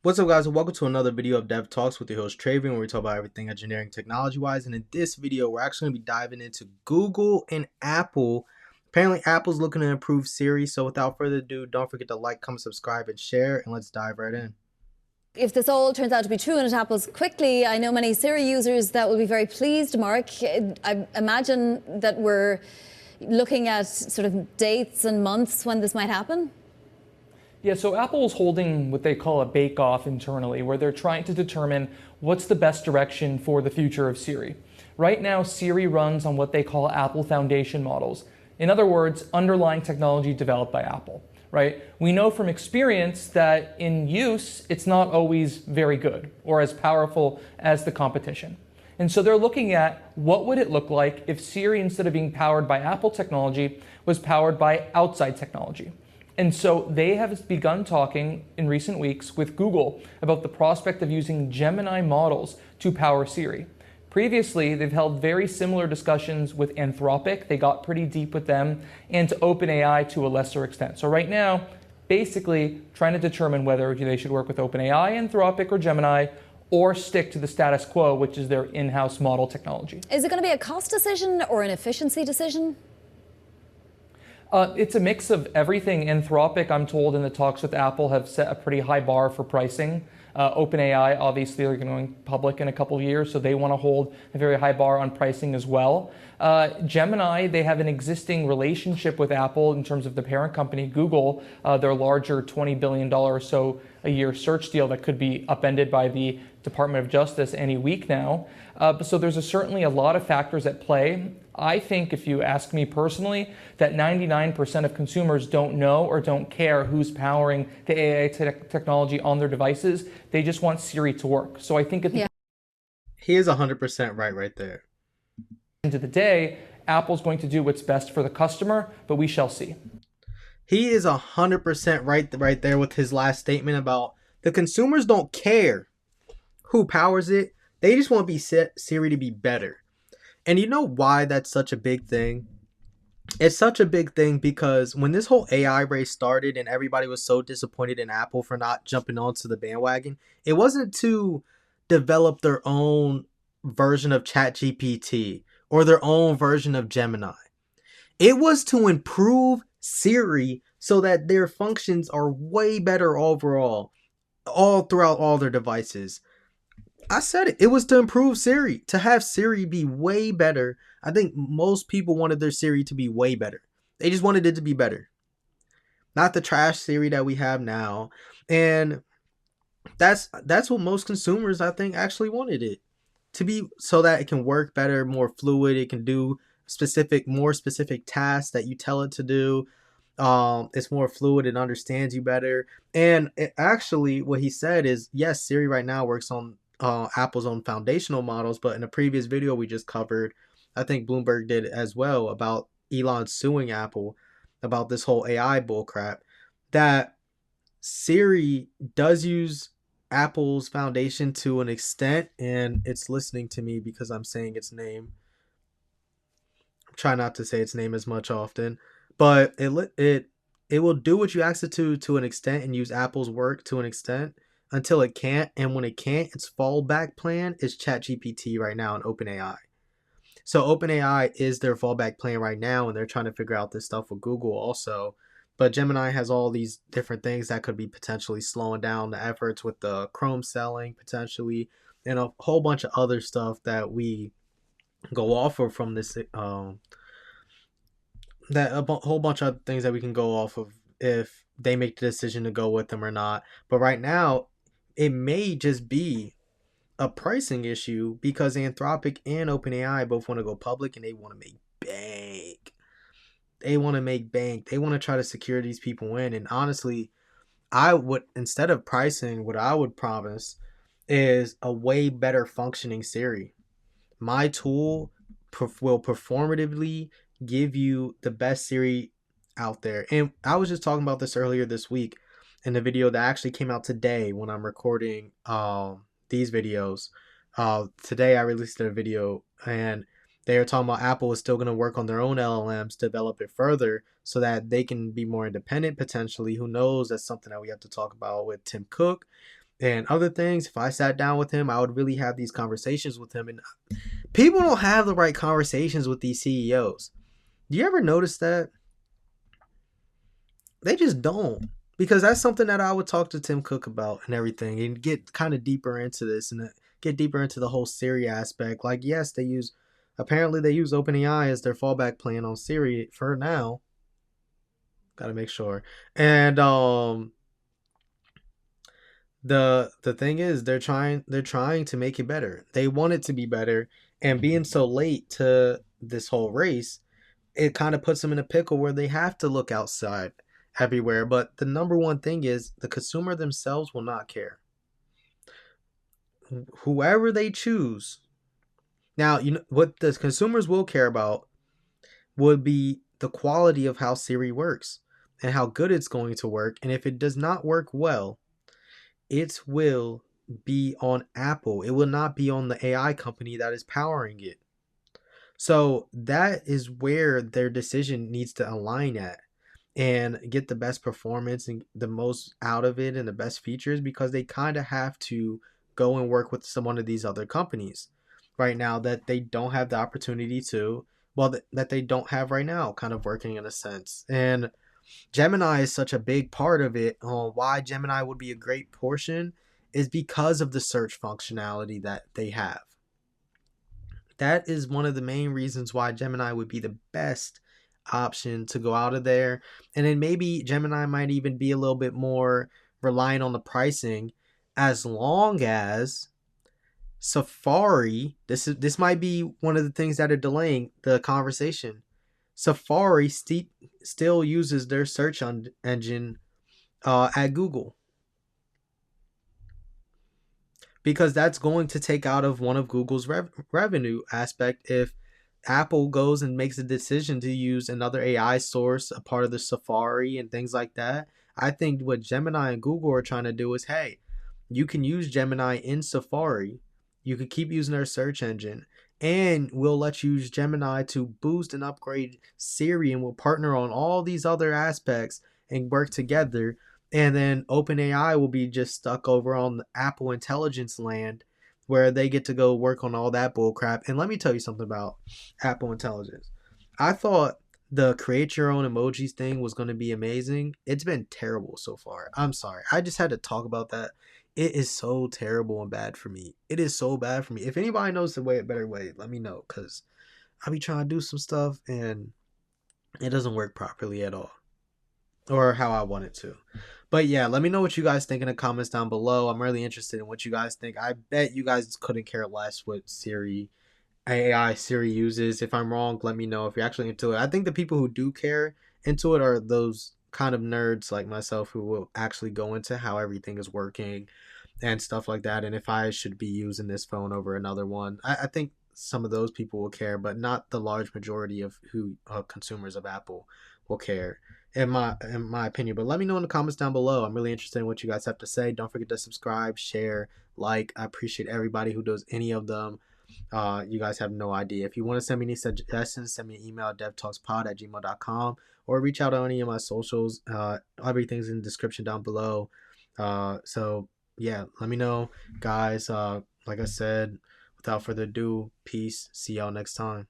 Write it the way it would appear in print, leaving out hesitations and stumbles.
What's up, guys, and welcome to another video of Dev Talks with your host Traven, where we talk about everything engineering technology wise. And in this video, we're actually going to be diving into Google and Apple. Apparently, Apple's looking to improve Siri. So without further ado, don't forget to like, comment, subscribe, and share. And let's dive right in. If this all turns out to be true and it happens quickly, I know many Siri users that will be very pleased, Mark. I imagine that we're looking at sort of dates and months when this might happen. Yeah, so Apple's holding what they call a bake-off internally, where they're trying to determine what's the best direction for the future of Siri. Right now, Siri runs on what they call Apple Foundation models. In other words, underlying technology developed by Apple, right? We know from experience that in use, it's not always very good or as powerful as the competition. And so they're looking at what would it look like if Siri, instead of being powered by Apple technology, was powered by outside technology. And so they have begun talking in recent weeks with Google about the prospect of using Gemini models to power Siri. Previously, they've held very similar discussions with Anthropic. They got pretty deep with them, and to OpenAI to a lesser extent. So right now, basically trying to determine whether they should work with OpenAI, Anthropic, or Gemini, or stick to the status quo, which is their in-house model technology. Is it going to be a cost decision or an efficiency decision? It's a mix of everything. Anthropic, I'm told, in the talks with Apple have set a pretty high bar for pricing. OpenAI, obviously, are going public in a couple of years, so they want to hold a very high bar on pricing as well. Gemini, they have an existing relationship with Apple in terms of the parent company, Google, their larger $20 billion or so a year search deal that could be upended by the Department of Justice any week now. So there's certainly a lot of factors at play. I think, if you ask me personally, that 99% of consumers don't know or don't care who's powering the AI technology on their devices. They just want Siri to work. So I think at the He is 100% right there. end of the day, Apple's going to do what's best for the customer, but we shall see. He is 100% right there with his last statement about the consumers don't care who powers it. They just want Siri to be better. And you know why that's such a big thing? It's such a big thing because when this whole AI race started and everybody was so disappointed in Apple for not jumping onto the bandwagon, it wasn't to develop their own version of ChatGPT or their own version of Gemini. It was to improve Siri so that their functions are way better overall, all throughout all their devices. I said it. It was to improve Siri, to have Siri be way better. I think most people wanted their Siri to be way better. They just wanted it to be better. Not the trash Siri that we have now. And that's what most consumers, I think, actually wanted it to be, so that it can work better, more fluid. It can do more specific tasks that you tell it to do. It's more fluid. It understands you better. And actually, what he said is, yes, Siri right now works on Apple's own foundational models, but in a previous video we just covered, I think Bloomberg did as well, about Elon suing Apple about this whole AI bullcrap, that Siri does use Apple's foundation to an extent, and it's listening to me because I'm saying its name. I'm trying not to say its name as much often, but it will do what you ask it to an extent, and use Apple's work to an extent until it can't. And when it can't, its fallback plan is ChatGPT right now and OpenAI. So OpenAI is their fallback plan right now, and they're trying to figure out this stuff with Google also. But Gemini has all these different things that could be potentially slowing down the efforts with the Chrome selling potentially, and a whole bunch of other stuff that we go off of from this. Whole bunch of things that we can go off of if they make the decision to go with them or not. But right now, it may just be a pricing issue because Anthropic and OpenAI both want to go public, and they want to make bank. They want to make bank. They want to try to secure these people in. And honestly, I would, instead of pricing, what I would promise is a way better functioning Siri. My tool will performatively give you the best Siri out there. And I was just talking about this earlier this week in the video that actually came out today when I'm recording these videos. Today I released a video, and they are talking about Apple is still going to work on their own LLMs, develop it further so that they can be more independent potentially. Who knows? That's something that we have to talk about with Tim Cook. and other things. If I sat down with him, I would really have these conversations with him. And people don't have the right conversations with these CEOs. Do you ever notice that? They just don't. Because that's something that I would talk to Tim Cook about and everything, and get kind of deeper into this and get deeper into the whole Siri aspect. Like, yes, apparently they use OpenAI as their fallback plan on Siri for now. Gotta make sure. And the thing is, they're trying to make it better. They want it to be better, and being so late to this whole race, it kind of puts them in a pickle where they have to look outside everywhere. But the number one thing is the consumer themselves will not care. Whoever they choose. Now, you know what the consumers will care about would be the quality of how Siri works and how good it's going to work. And if it does not work well, it will be on Apple. It will not be on the AI company that is powering it. So that is where their decision needs to align at and get the best performance and the most out of it and the best features, because they kind of have to go and work with one of these other companies right now that they don't have the opportunity to, well, that they don't have right now, kind of working in a sense. And Gemini is such a big part of it. Why Gemini would be a great portion is because of the search functionality that they have. That is one of the main reasons why Gemini would be the best option to go out of there. And then maybe Gemini might even be a little bit more reliant on the pricing, as long as Safari, this might be one of the things that are delaying the conversation. Safari still uses their search engine at Google, because that's going to take out of one of Google's revenue aspect if Apple goes and makes a decision to use another AI source, a part of the Safari and things like that. I think what Gemini and Google are trying to do is, hey, you can use Gemini in Safari. You can keep using our search engine, and we'll let you use Gemini to boost and upgrade Siri, and we'll partner on all these other aspects and work together. And then OpenAI will be just stuck over on the Apple Intelligence land, where they get to go work on all that bull crap. And let me tell you something about Apple Intelligence. I thought the create your own emojis thing was going to be amazing. It's been terrible so far. I'm sorry. I just had to talk about that. It is so terrible and bad for me. It is so bad for me. If anybody knows the better way, let me know, because I be trying to do some stuff and it doesn't work properly at all, or how I want it to. But yeah, let me know what you guys think in the comments down below. I'm really interested in what you guys think. I bet you guys couldn't care less what AI Siri uses. If I'm wrong, let me know if you're actually into it. I think the people who do care into it are those kind of nerds like myself who will actually go into how everything is working and stuff like that, and if I should be using this phone over another one. I think some of those people will care, but not the large majority of who consumers of Apple will care, in my opinion. But let me know in the comments down below. I'm really interested in what you guys have to say. Don't forget to subscribe, share, like. I appreciate everybody who does any of them. You guys have no idea. If you want to send me any suggestions, send me an email at devtalkspod@gmail.com, or reach out on any of my socials. Everything's in the description down below. So yeah, let me know, guys. Like I said, without further ado, peace. See y'all next time.